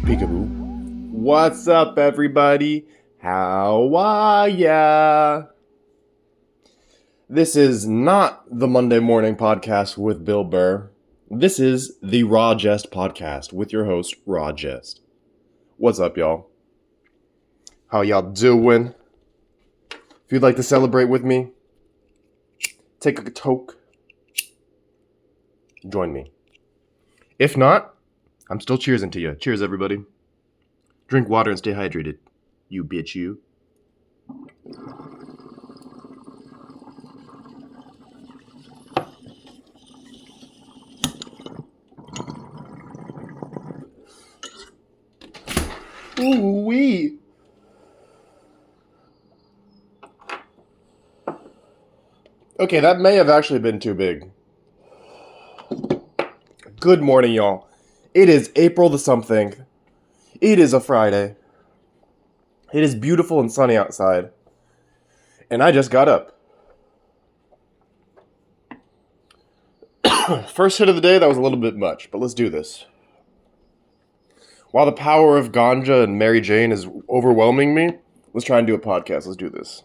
Peekaboo. What's up, everybody? How are ya? This is not the Monday Morning Podcast with Bill Burr. This is the Raw Jest Podcast with your host, Raw Jest. What's up, y'all? How y'all doing? If you'd like to celebrate with me, take a toke. Join me. If not, I'm still cheersing to you. Cheers, everybody. Drink water and stay hydrated. You bitch, you. Ooh-wee. Okay, that may have actually been too big. Good morning, y'all. It is April the something. It is a Friday. It is beautiful and sunny outside. And I just got up. First hit of the day, that was a little bit much, but let's do this. While the power of ganja and Mary Jane is overwhelming me, let's try and do a podcast. Let's do this.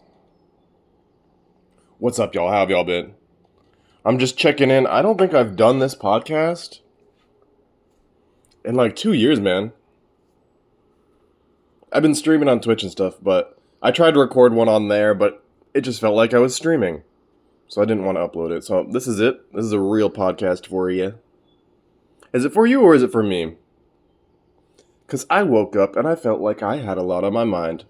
What's up, y'all? How have y'all been? I'm just checking in. I don't think I've done this podcast in like 2 years, man. I've been streaming on Twitch and stuff, but I tried to record one on there, but it just felt like I was streaming. So I didn't want to upload it. So this is it. This is a real podcast for you. Is it for you or is it for me? Because I woke up and I felt like I had a lot on my mind.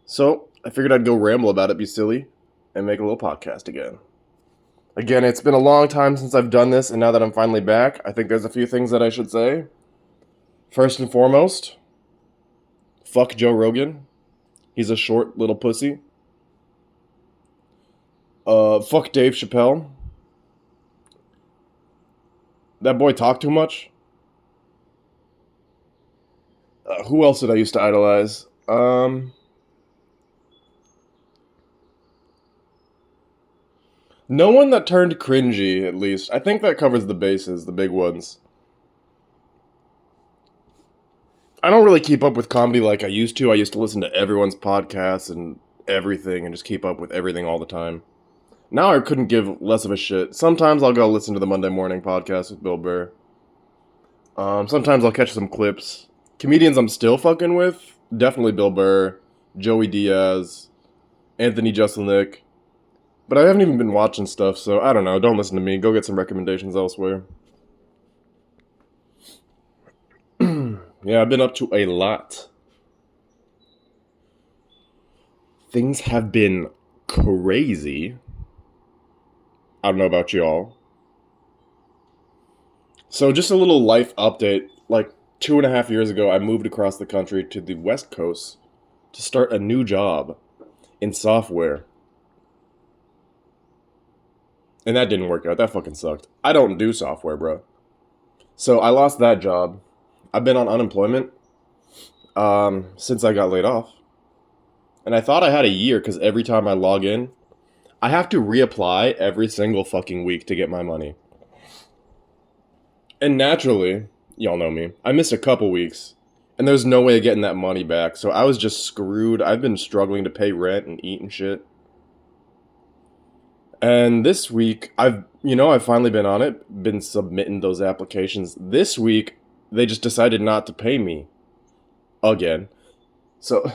So I figured I'd go ramble about it, be silly, and make a little podcast again. Again, it's been a long time since I've done this, and now that I'm finally back, I think there's a few things that I should say. First and foremost, fuck Joe Rogan. He's a short little pussy. Fuck Dave Chappelle. That boy talked too much. Who else did I used to idolize? No one that turned cringy, at least. I think that covers the bases, the big ones. I don't really keep up with comedy like I used to. I used to listen to everyone's podcasts and everything and just keep up with everything all the time. Now I couldn't give less of a shit. Sometimes I'll go listen to the Monday Morning Podcast with Bill Burr. Sometimes I'll catch some clips. Comedians I'm still fucking with, definitely Bill Burr, Joey Diaz, Anthony Jeselnik. But I haven't even been watching stuff, so I don't know. Don't listen to me. Go get some recommendations elsewhere. Yeah, I've been up to a lot. Things have been crazy. I don't know about y'all. So just a little life update. Like 2.5 years ago, I moved across the country to the West Coast to start a new job in software. And that didn't work out. That fucking sucked. I don't do software, bro. So I lost that job. I've been on unemployment since I got laid off. And I thought I had a year because every time I log in, I have to reapply every single fucking week to get my money. And naturally, y'all know me, I missed a couple weeks. And there's no way of getting that money back. So I was just screwed. I've been struggling to pay rent and eat and shit. And this week, I've finally been on it, been submitting those applications. This week, they just decided not to pay me again. So,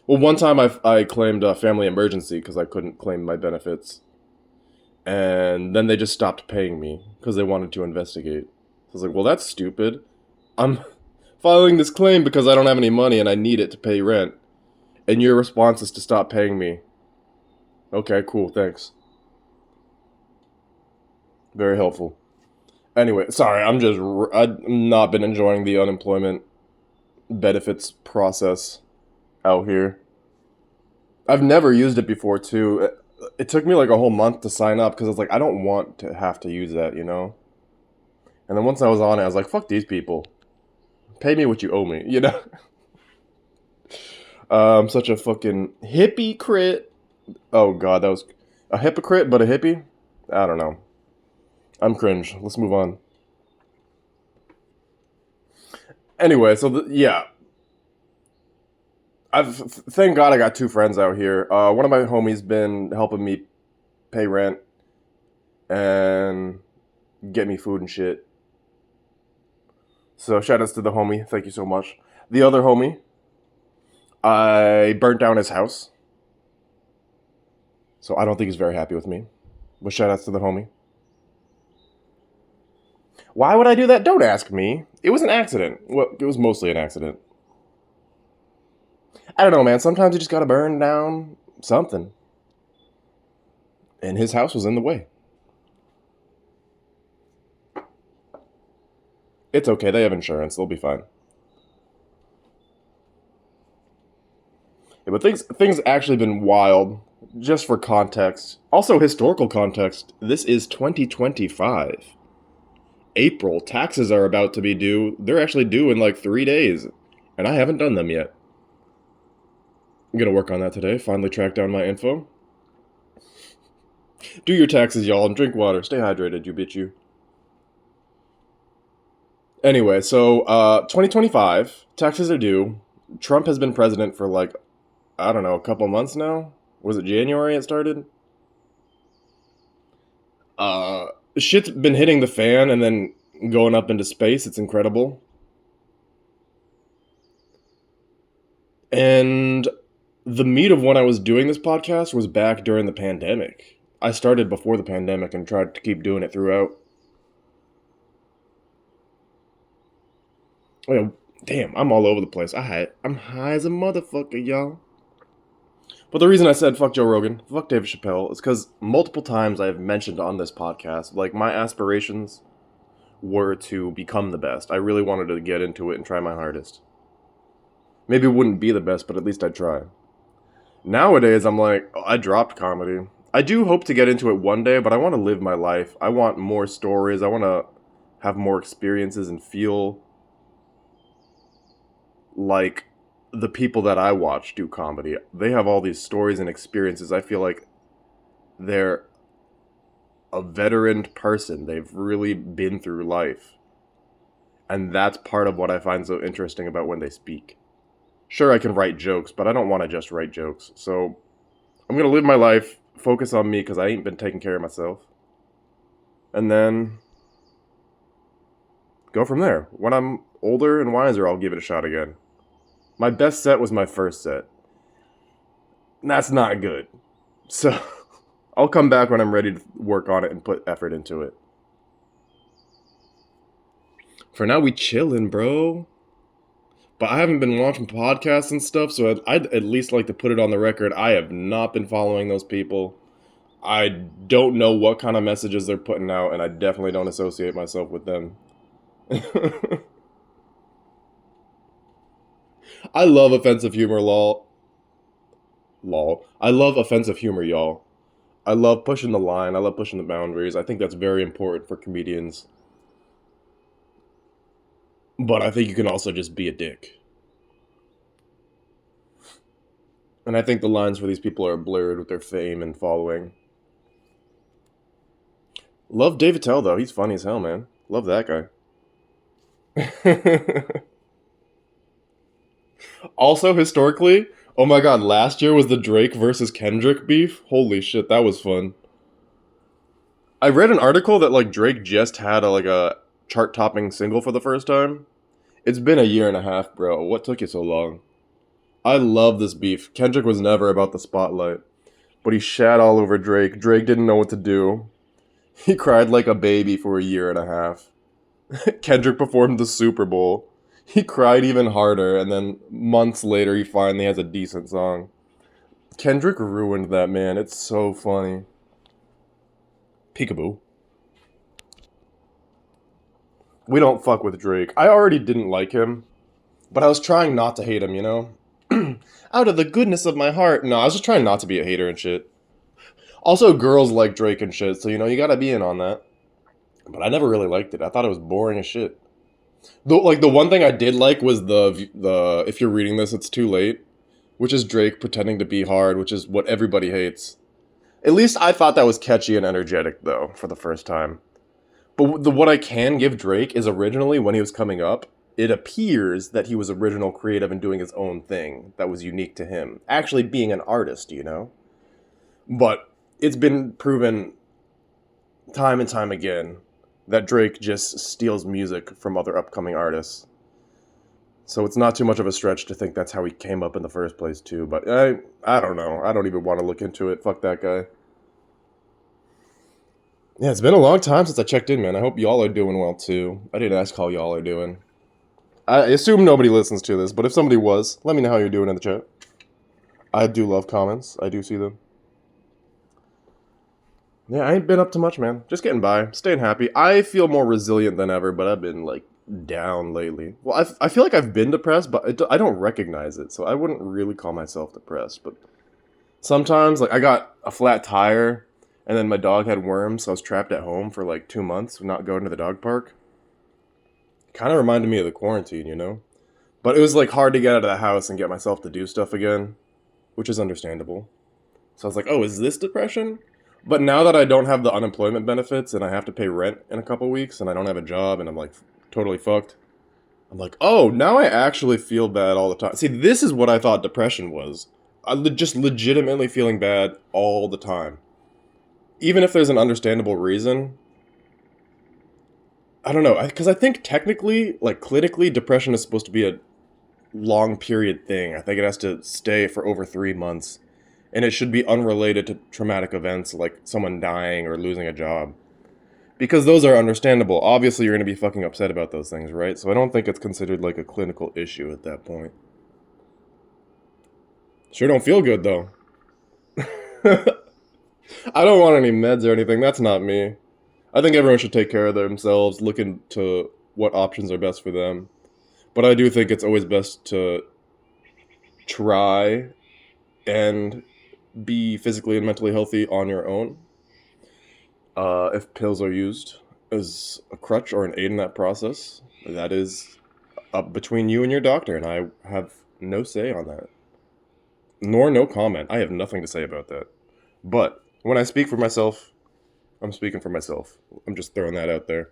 well, one time I claimed a family emergency because I couldn't claim my benefits. And then they just stopped paying me because they wanted to investigate. So I was like, well, that's stupid. I'm filing this claim because I don't have any money and I need it to pay rent. And your response is to stop paying me. Okay, cool, thanks. Very helpful. Anyway, sorry, I've not been enjoying the unemployment benefits process out here. I've never used it before, too. It took me like a whole month to sign up because I was like, I don't want to have to use that, you know? And then once I was on it, I was like, fuck these people. Pay me what you owe me, you know? I'm such a fucking hippie-crit. Oh, God, that was a hypocrite, but a hippie? I don't know. I'm cringe. Let's move on. Anyway, so yeah, thank God I got two friends out here. One of my homies been helping me pay rent and get me food and shit. So shout outs to the homie. Thank you so much. The other homie, I burnt down his house. So I don't think he's very happy with me. But shout outs to the homie. Why would I do that? Don't ask me. It was an accident. Well, it was mostly an accident. I don't know, man. Sometimes you just gotta burn down something. And his house was in the way. It's okay. They have insurance. They'll be fine. Yeah, but things actually been wild. Just for context, also historical context. This is 2025. April. Taxes are about to be due. They're actually due in like 3 days, and I haven't done them yet. I'm gonna work on that today. Finally track down my info. Do your taxes, y'all, and drink water. Stay hydrated, you bitch, you. Anyway, so 2025 taxes are due. Trump has been president for like I don't know a couple months now. Was it January it started? Uh, Shit's been hitting the fan and then going up into space. It's incredible. And the meat of when I was doing this podcast was back during the pandemic. I started before the pandemic and tried to keep doing it throughout. Oh, yeah, damn, I'm all over the place. I'm high as a motherfucker, y'all. But the reason I said fuck Joe Rogan, fuck David Chappelle, is because multiple times I have mentioned on this podcast, like my aspirations were to become the best. I really wanted to get into it and try my hardest. Maybe it wouldn't be the best, but at least I'd try. Nowadays, I'm like, oh, I dropped comedy. I do hope to get into it one day, but I want to live my life. I want more stories. I want to have more experiences and feel like the people that I watch do comedy. They have all these stories and experiences. I feel like they're a veteran person. They've really been through life. And that's part of what I find so interesting about when they speak. Sure, I can write jokes, but I don't want to just write jokes. So I'm going to live my life, focus on me because I ain't been taking care of myself. And then go from there. When I'm older and wiser, I'll give it a shot again. My best set was my first set. That's not good. So I'll come back when I'm ready to work on it and put effort into it. For now, we chillin', bro. But I haven't been watching podcasts and stuff, so I'd at least like to put it on the record. I have not been following those people. I don't know what kind of messages they're putting out, and I definitely don't associate myself with them. I love offensive humor, lol. Lol. I love offensive humor, y'all. I love pushing the line. I love pushing the boundaries. I think that's very important for comedians. But I think you can also just be a dick. And I think the lines for these people are blurred with their fame and following. Love Dave Attell, though. He's funny as hell, man. Love that guy. Also, historically, oh my god, last year was the Drake versus Kendrick beef. Holy shit, that was fun. I read an article that like Drake just had a chart-topping single for the first time. It's been a year and a half, bro. What took you so long? I love this beef. Kendrick was never about the spotlight, but he shat all over Drake. Drake didn't know what to do. He cried like a baby for a year and a half. Kendrick performed the Super Bowl. He cried even harder, and then months later, he finally has a decent song. Kendrick ruined that, man. It's so funny. Peekaboo. We don't fuck with Drake. I already didn't like him, but I was trying not to hate him, you know? Out of the goodness of my heart. No, I was just trying not to be a hater and shit. Also, girls like Drake and shit, so, you know, you gotta be in on that. But I never really liked it. I thought it was boring as shit. The one thing I did like was the if you're reading this, it's too late, which is Drake pretending to be hard, which is what everybody hates. At least I thought that was catchy and energetic, though, for the first time. But what I can give Drake is originally, when he was coming up, it appears that he was original creative and doing his own thing that was unique to him. Actually being an artist, you know? But it's been proven time and time again that Drake just steals music from other upcoming artists. So it's not too much of a stretch to think that's how he came up in the first place, too. But I don't know. I don't even want to look into it. Fuck that guy. Yeah, it's been a long time since I checked in, man. I hope y'all are doing well, too. I didn't ask how y'all are doing. I assume nobody listens to this, but if somebody was, let me know how you're doing in the chat. I do love comments. I do see them. Yeah, I ain't been up to much, man. Just getting by. Staying happy. I feel more resilient than ever, but I've been, like, down lately. Well, I feel like I've been depressed, but I don't recognize it, so I wouldn't really call myself depressed. But sometimes, like, I got a flat tire, and then my dog had worms, so I was trapped at home for, like, 2 months, not going to the dog park. Kind of reminded me of the quarantine, you know? But it was, like, hard to get out of the house and get myself to do stuff again, which is understandable. So I was like, oh, is this depression? But now that I don't have the unemployment benefits and I have to pay rent in a couple weeks and I don't have a job and I'm like totally fucked, I'm like, oh, now I actually feel bad all the time. See, this is what I thought depression was. Just legitimately feeling bad all the time. Even if there's an understandable reason. I don't know, because I think technically, like clinically, depression is supposed to be a long period thing. I think it has to stay for over 3 months. And it should be unrelated to traumatic events like someone dying or losing a job. Because those are understandable. Obviously, you're going to be fucking upset about those things, right? So I don't think it's considered like a clinical issue at that point. Sure don't feel good, though. I don't want any meds or anything. That's not me. I think everyone should take care of themselves, look into what options are best for them. But I do think it's always best to try and be physically and mentally healthy on your own. If pills are used as a crutch or an aid in that process, that is up between you and your doctor, and I have no say on that. Nor no comment. I have nothing to say about that. But when I speak for myself, I'm speaking for myself. I'm just throwing that out there.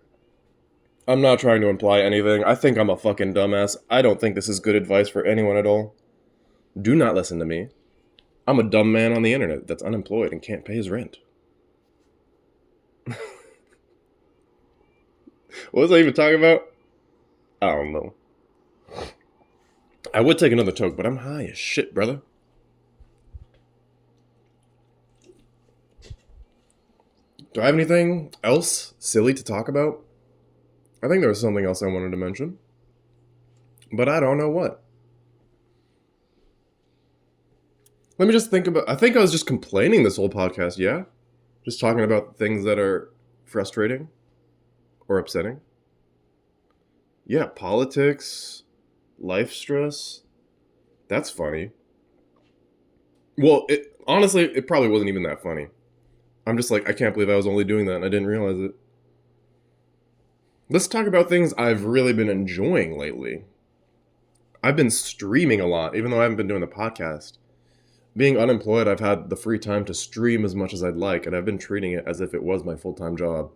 I'm not trying to imply anything. I think I'm a fucking dumbass. I don't think this is good advice for anyone at all. Do not listen to me. I'm a dumb man on the internet that's unemployed and can't pay his rent. What was I even talking about? I don't know. I would take another toke, but I'm high as shit, brother. Do I have anything else silly to talk about? I think there was something else I wanted to mention. But I don't know what. Let me just think about... I think I was just complaining this whole podcast, yeah? Just talking about things that are frustrating or upsetting. Yeah, politics, life stress. That's funny. Well, honestly, it probably wasn't even that funny. I'm just like, I can't believe I was only doing that and I didn't realize it. Let's talk about things I've really been enjoying lately. I've been streaming a lot, even though I haven't been doing the podcast. Being unemployed, I've had the free time to stream as much as I'd like, and I've been treating it as if it was my full-time job.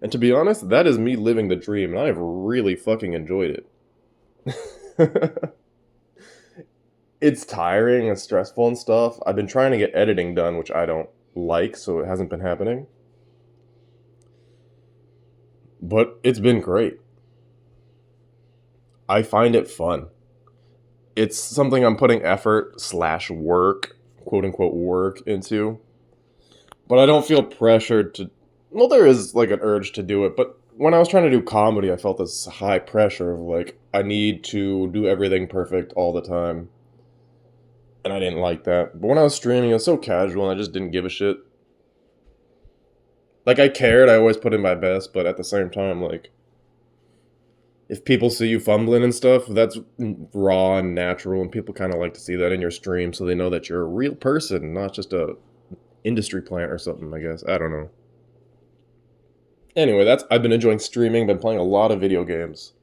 And to be honest, that is me living the dream, and I've really fucking enjoyed it. It's tiring and stressful and stuff. I've been trying to get editing done, which I don't like, so it hasn't been happening. But it's been great. I find it fun. It's something I'm putting effort / work, quote unquote work into. But I don't feel pressured to... Well, there is like an urge to do it, but when I was trying to do comedy, I felt this high pressure of like, I need to do everything perfect all the time. And I didn't like that. But when I was streaming, it was so casual and I just didn't give a shit. Like, I cared, I always put in my best, but at the same time, like, if people see you fumbling and stuff, that's raw and natural, and people kind of like to see that in your stream so they know that you're a real person, not just a industry plant or something, I guess. I don't know. Anyway, I've been enjoying streaming, been playing a lot of video games.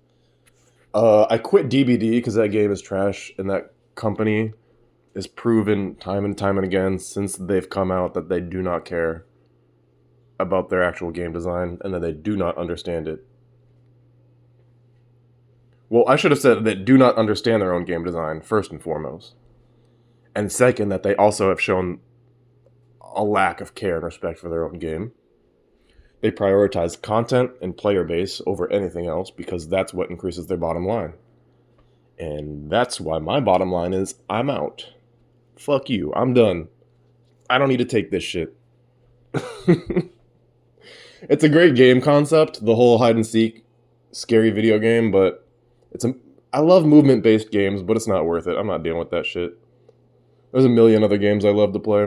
I quit DBD because that game is trash, and that company is proven time and time and again since they've come out that they do not care about their actual game design and that they do not understand it. Well, I should have said that do not understand their own game design, first and foremost. And second, that they also have shown a lack of care and respect for their own game. They prioritize content and player base over anything else because that's what increases their bottom line. And that's why my bottom line is I'm out. Fuck you. I'm done. I don't need to take this shit. It's a great game concept, the whole hide and seek scary video game, but I love movement based games, but it's not worth it. I'm not dealing with that shit. There's a million other games I love to play.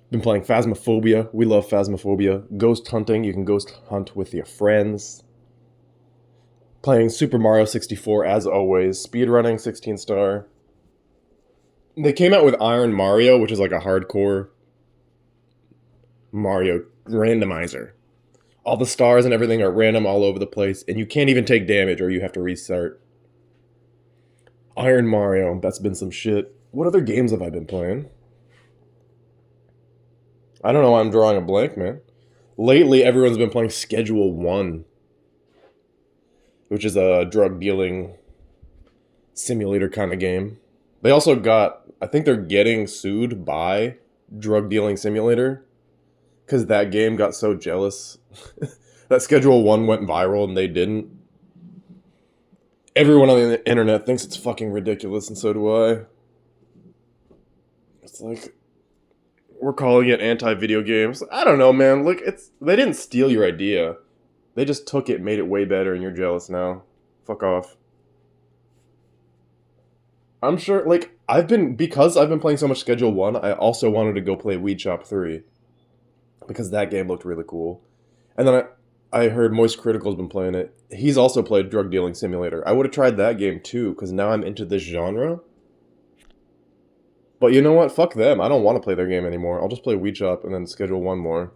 Been playing Phasmophobia. We love Phasmophobia. Ghost hunting. You can ghost hunt with your friends. Playing Super Mario 64 as always. Speedrunning 16 star. They came out with Iron Mario, which is like a hardcore Mario randomizer. All the stars and everything are random all over the place, and you can't even take damage or you have to restart. Iron Mario, that's been some shit. What other games have I been playing? I don't know why I'm drawing a blank, man. Lately, everyone's been playing Schedule 1, which is a drug dealing simulator kind of game. They also I think they're getting sued by Drug Dealing Simulator because that game got so jealous that Schedule 1 went viral and they didn't. Everyone on the internet thinks it's fucking ridiculous, and so do I. It's like, we're calling it anti-video games. I don't know, man. Look, they didn't steal your idea. They just took it, made it way better, and you're jealous now. Fuck off. I'm sure, because I've been playing so much Schedule 1, I also wanted to go play Weed Shop 3. Because that game looked really cool. And then I heard Moist Critical's been playing it. He's also played Drug Dealing Simulator. I would have tried that game too, because now I'm into this genre. But you know what? Fuck them. I don't want to play their game anymore. I'll just play Weed Shop and then Schedule 1 more.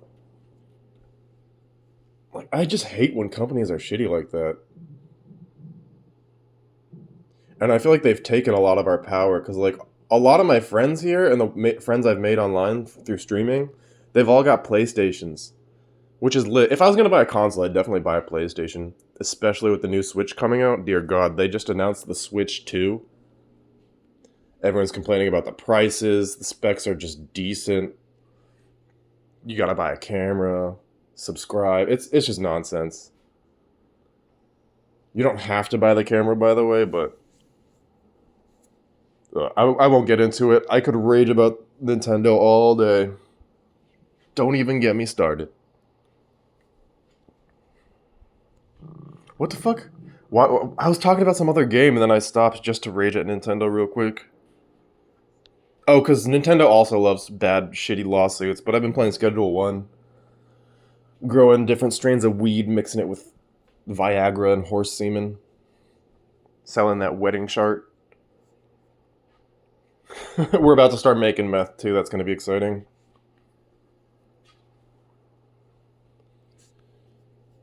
Like, I just hate when companies are shitty like that. And I feel like they've taken a lot of our power, because, like, a lot of my friends here and the friends I've made online through streaming, they've all got PlayStations, which is lit. If I was going to buy a console, I'd definitely buy a PlayStation, especially with the new Switch coming out. Dear God, they just announced the Switch 2. Everyone's complaining about the prices. The specs are just decent. You gotta buy a camera, subscribe. It's just nonsense. You don't have to buy the camera, by the way, but I won't get into it. I could rage about Nintendo all day. Don't even get me started. What the fuck? Why, I was talking about some other game and then I stopped just to rage at Nintendo real quick. Oh, because Nintendo also loves bad, shitty lawsuits, but I've been playing Schedule 1. Growing different strains of weed, mixing it with Viagra and horse semen. Selling that wedding chart. We're about to start making meth too, that's going to be exciting.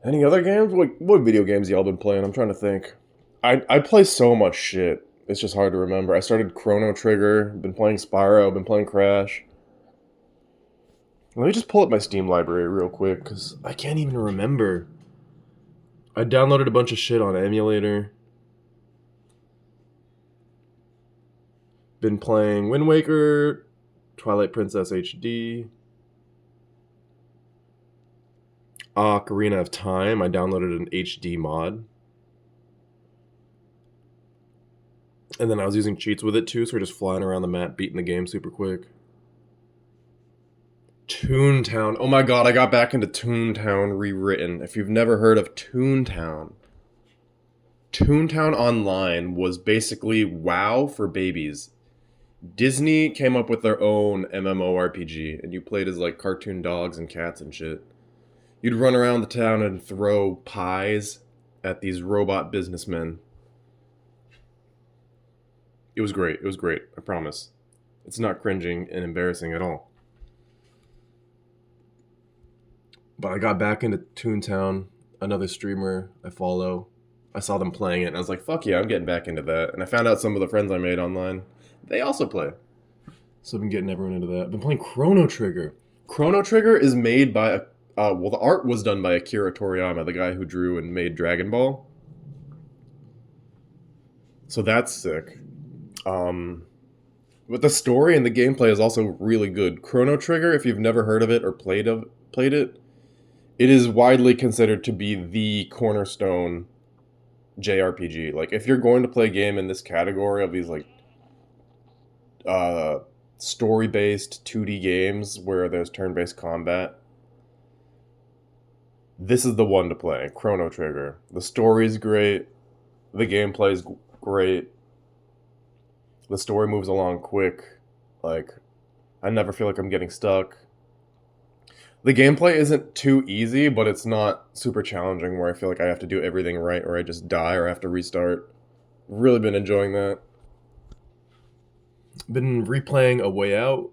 Any other games? What video games y'all been playing? I'm trying to think. I play so much shit. It's just hard to remember. I started Chrono Trigger, been playing Spyro, been playing Crash. Let me just pull up my Steam library real quick, because I can't even remember. I downloaded a bunch of shit on emulator. Been playing Wind Waker, Twilight Princess HD, Ocarina of Time. I downloaded an HD mod. And then I was using cheats with it too, so we're just flying around the map, beating the game super quick. Toontown. Oh my god, I got back into Toontown rewritten. If you've never heard of Toontown, Toontown Online was basically WoW for babies. Disney came up with their own MMORPG, and you played as like cartoon dogs and cats and shit. You'd run around the town and throw pies at these robot businessmen. It was great. It was great. I promise. It's not cringing and embarrassing at all. But I got back into Toontown, another streamer I follow. I saw them playing it, and I was like, fuck yeah, I'm getting back into that. And I found out some of the friends I made online, they also play. So I've been getting everyone into that. I've been playing Chrono Trigger. Chrono Trigger is made by the art was done by Akira Toriyama, the guy who drew and made Dragon Ball. So that's sick. Um, but the story and the gameplay is also really good. Chrono Trigger, if you've never heard of it or played it, it is widely considered to be the cornerstone JRPG. Like if you're going to play a game in this category of these like uh story-based 2D games where there's turn-based combat, this is the one to play. Chrono Trigger. The story's great. The gameplay's great. The story moves along quick. Like I never feel like I'm getting stuck. The gameplay isn't too easy, but it's not super challenging where I feel like I have to do everything right or I just die or I have to restart. Really been enjoying that. Been replaying A Way Out.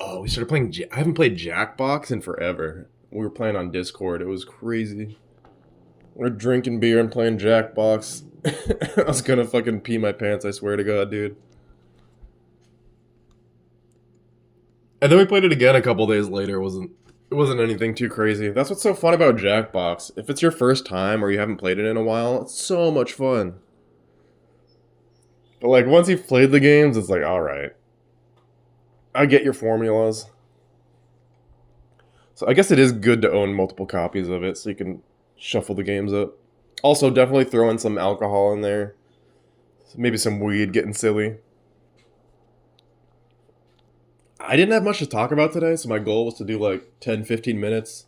Oh, we started playing. I haven't played Jackbox in forever. We were playing on Discord. It was crazy. We're drinking beer and playing Jackbox. I was gonna fucking pee my pants, I swear to God, dude. And then we played it again a couple days later. It wasn't anything too crazy. That's what's so fun about Jackbox. If it's your first time or you haven't played it in a while, it's so much fun. But like once you've played the games, it's like, all right, I get your formulas. So I guess it is good to own multiple copies of it so you can shuffle the games up. Also, definitely throw in some alcohol in there. Maybe some weed, getting silly. I didn't have much to talk about today, so my goal was to do like 10, 15 minutes.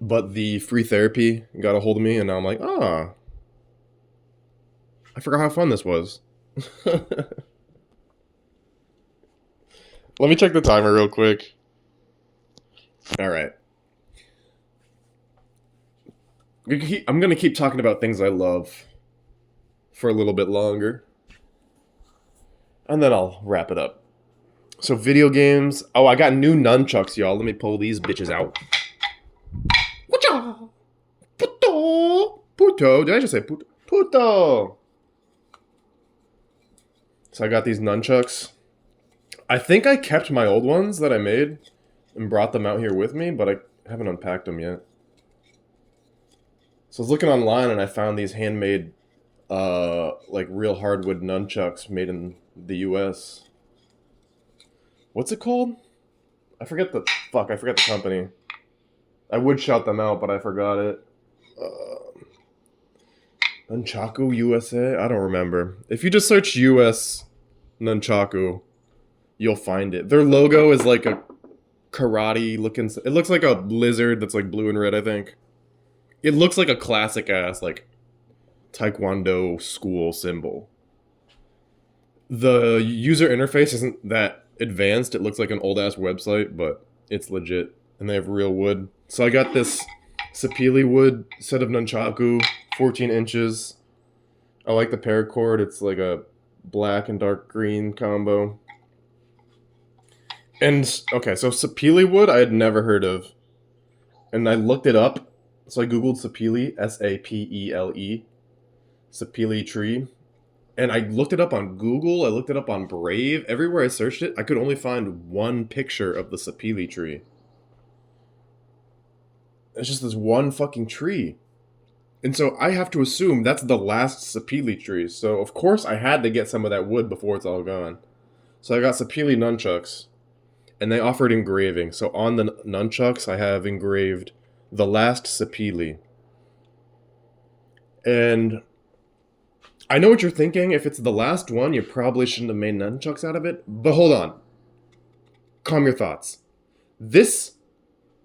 But the free therapy got a hold of me, and now I'm like, I forgot how fun this was. Let me check the timer real quick. All right. I'm going to keep talking about things I love for a little bit longer. And then I'll wrap it up. So video games. Oh, I got new nunchucks, y'all. Let me pull these bitches out. Puto! Puto! Puto. Did I just say puto? Puto! So I got these nunchucks. I think I kept my old ones that I made and brought them out here with me, but I haven't unpacked them yet. So I was looking online and I found these handmade, like real hardwood nunchucks made in the U.S. What's it called? I forget the company. I would shout them out, but I forgot it. Nunchaku USA? I don't remember. If you just search US Nunchaku, you'll find it. Their logo is like a karate looking. It looks like a lizard that's like blue and red, I think. It looks like a classic ass like Taekwondo school symbol. The user interface isn't that advanced. It looks like an old ass website, but it's legit. And they have real wood. So I got this sapele wood set of nunchaku, 14 inches. I like the paracord. It's like a black and dark green combo. And, okay, so sapele wood I had never heard of. And I looked it up. So I googled sapele, S-A-P-E-L-E, sapele tree. And I looked it up on Google, I looked it up on Brave. Everywhere I searched it, I could only find one picture of the sapele tree. It's just this one fucking tree. And so I have to assume that's the last sapele tree. So of course I had to get some of that wood before it's all gone. So I got sapele nunchucks. And they offered engraving. So on the nunchucks I have engraved the last sapele. And I know what you're thinking. If it's the last one, you probably shouldn't have made nunchucks out of it. But hold on. Calm your thoughts. This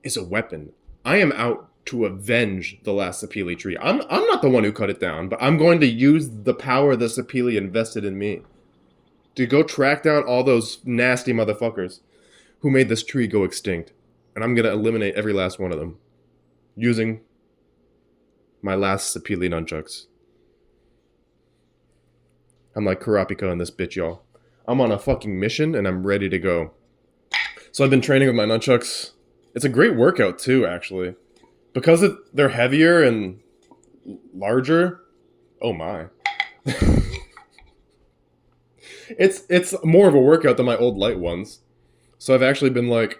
is a weapon. I am out to avenge the last sapele tree. I'm not the one who cut it down, but I'm going to use the power the sapele invested in me to go track down all those nasty motherfuckers who made this tree go extinct. And I'm going to eliminate every last one of them using my last sapele nunchucks. I'm like Kurapika in this bitch, y'all. I'm on a fucking mission and I'm ready to go. So I've been training with my nunchucks. It's a great workout too, actually. Because they're heavier and larger. Oh my. It's more of a workout than my old light ones. So I've actually been like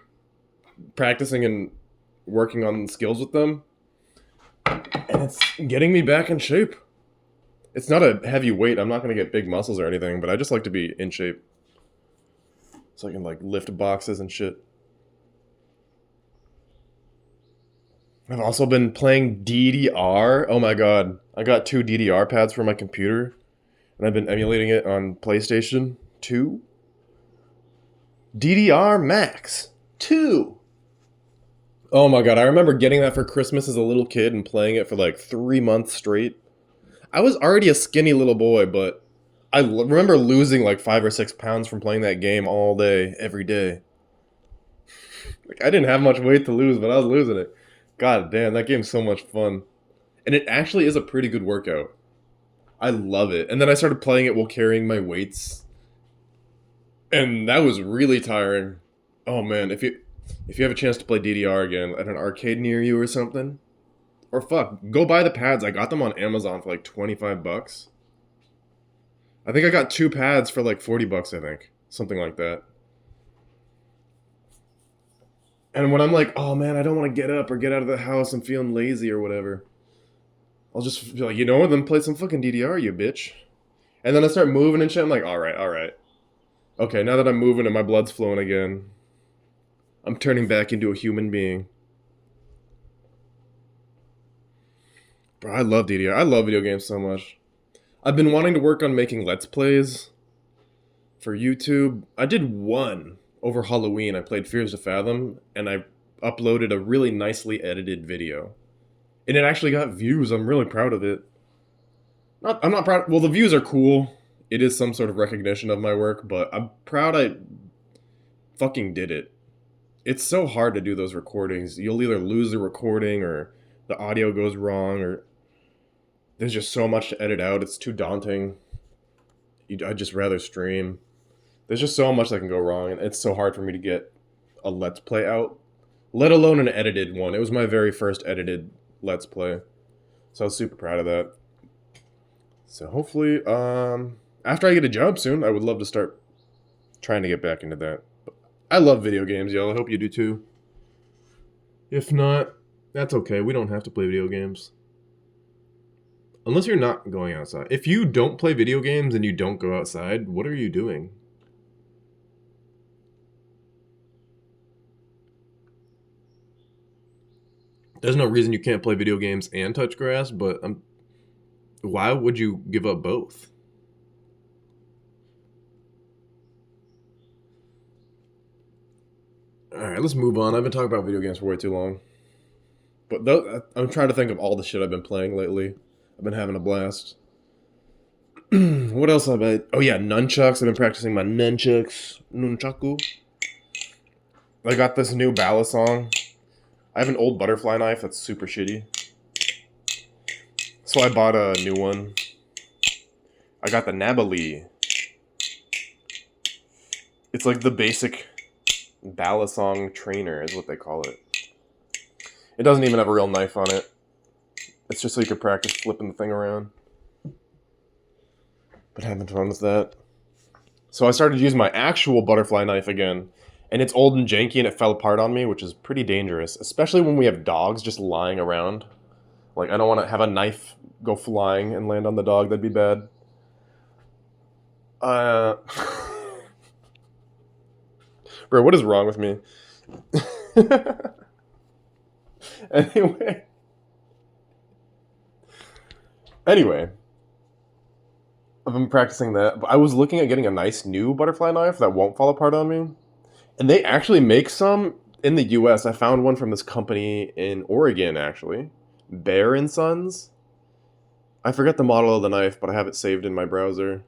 practicing and working on skills with them. And it's getting me back in shape. It's not a heavy weight. I'm not going to get big muscles or anything, but I just like to be in shape. So I can, like, lift boxes and shit. I've also been playing DDR. Oh my god. I got 2 DDR pads for my computer, and I've been emulating it on PlayStation 2. DDR Max 2. Oh my god, I remember getting that for Christmas as a little kid and playing it for like 3 months straight. I was already a skinny little boy, but remember losing like 5 or 6 pounds from playing that game all day, every day. Like, I didn't have much weight to lose, but I was losing it. God damn, that game's so much fun. And it actually is a pretty good workout. I love it. And then I started playing it while carrying my weights. And that was really tiring. Oh man, if you have a chance to play DDR again at an arcade near you or something, or fuck, go buy the pads. I got them on Amazon for like $25. I think I got 2 pads for like $40, I think. Something like that. And when I'm like, oh man, I don't want to get up or get out of the house, I'm feeling lazy or whatever, I'll just be like, you know what, then play some fucking DDR, you bitch. And then I start moving and shit, I'm like, alright. Okay, now that I'm moving and my blood's flowing again, I'm turning back into a human being. Bro, I love DDR. I love video games so much. I've been wanting to work on making Let's Plays for YouTube. I did one over Halloween. I played Fears to Fathom, and I uploaded a really nicely edited video. And it actually got views. I'm really proud of it. I'm not proud. Well, the views are cool. It is some sort of recognition of my work, but I'm proud I fucking did it. It's so hard to do those recordings. You'll either lose the recording or the audio goes wrong, or there's just so much to edit out. It's too daunting. I'd just rather stream. There's just so much that can go wrong, and it's so hard for me to get a Let's Play out, let alone an edited one. It was my very first edited Let's Play, so I was super proud of that. So hopefully, after I get a job soon, I would love to start trying to get back into that. But I love video games, y'all. I hope you do too. If not, that's okay. We don't have to play video games. Unless you're not going outside. If you don't play video games and you don't go outside, what are you doing? There's no reason you can't play video games and touch grass, but why would you give up both? Alright, let's move on. I've been talking about video games for way too long. But I'm trying to think of all the shit I've been playing lately. I've been having a blast. What else have I... Oh yeah, nunchucks. I've been practicing my nunchucks. Nunchaku. I got this new balisong. I have an old butterfly knife that's super shitty. So I bought a new one. I got the Nabali. It's like the basic balisong trainer is what they call it. It doesn't even have a real knife on it. It's just so you can practice flipping the thing around. But having fun with that. So I started using my actual butterfly knife again. And it's old and janky and it fell apart on me, which is pretty dangerous. Especially when we have dogs just lying around. Like, I don't want to have a knife go flying and land on the dog. That'd be bad. Bro, what is wrong with me? Anyway, I've been practicing that. But I was looking at getting a nice new butterfly knife that won't fall apart on me. And they actually make some in the US. I found one from this company in Oregon, actually. Bear & Sons. I forget the model of the knife, but I have it saved in my browser.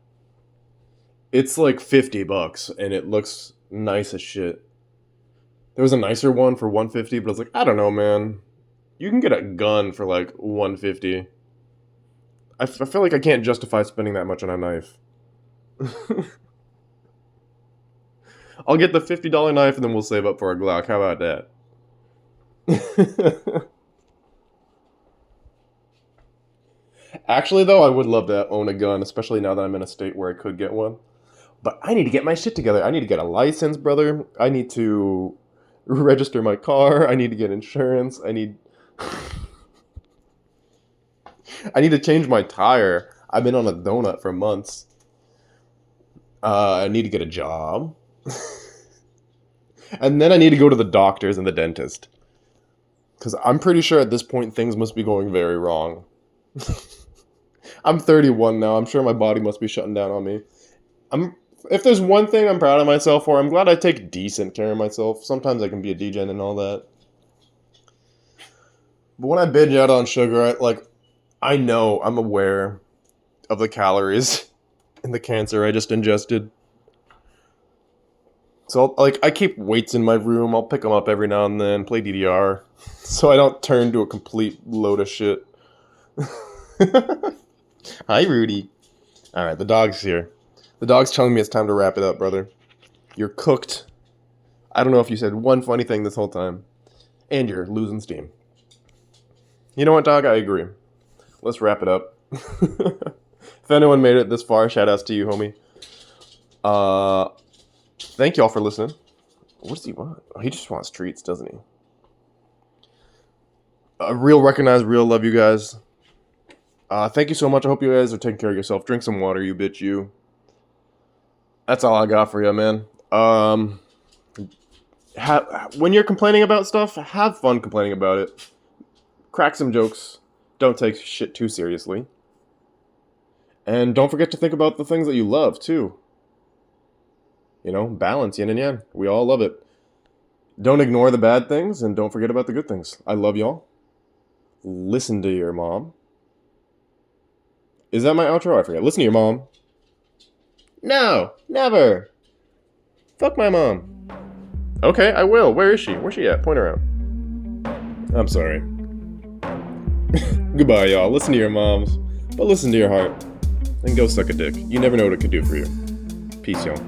It's like $50, and it looks nice as shit. There was a nicer one for $150, but I was like, I don't know, man. You can get a gun for like $150. I feel like I can't justify spending that much on a knife. I'll get the $50 knife and then we'll save up for a Glock. How about that? Actually, though, I would love to own a gun, especially now that I'm in a state where I could get one. But I need to get my shit together. I need to get a license, brother. I need to register my car. I need to get insurance. I need to change my tire. I've been on a donut for months. I need to get a job. And then I need to go to the doctors and the dentist. Because I'm pretty sure at this point things must be going very wrong. I'm 31 now. I'm sure my body must be shutting down on me. If there's one thing I'm proud of myself for, I'm glad I take decent care of myself. Sometimes I can be a degen and all that. But when I binge out on sugar, I'm aware of the calories and the cancer I just ingested. So, I keep weights in my room. I'll pick them up every now and then, play DDR, so I don't turn to a complete load of shit. Hi, Rudy. Alright, the dog's here. The dog's telling me it's time to wrap it up, brother. You're cooked. I don't know if you said one funny thing this whole time. And you're losing steam. You know what, dog? I agree. Let's wrap it up. If anyone made it this far, shout outs to you, homie. Thank y'all for listening. What does he want? Oh, he just wants treats, doesn't he? Real recognize, real love you guys. Thank you so much. I hope you guys are taking care of yourself. Drink some water, you bitch, you. That's all I got for you, man. When you're complaining about stuff, have fun complaining about it. Crack some jokes. Don't take shit too seriously. And don't forget to think about the things that you love, too. You know, balance, yin and yang. We all love it. Don't ignore the bad things, and don't forget about the good things. I love y'all. Listen to your mom. Is that my outro? I forget. Listen to your mom. No, never. Fuck my mom. Okay, I will. Where is she? Where's she at? Point her out. I'm sorry. Goodbye, y'all. Listen to your moms, but listen to your heart. And go suck a dick. You never know what it could do for you. Peace, y'all.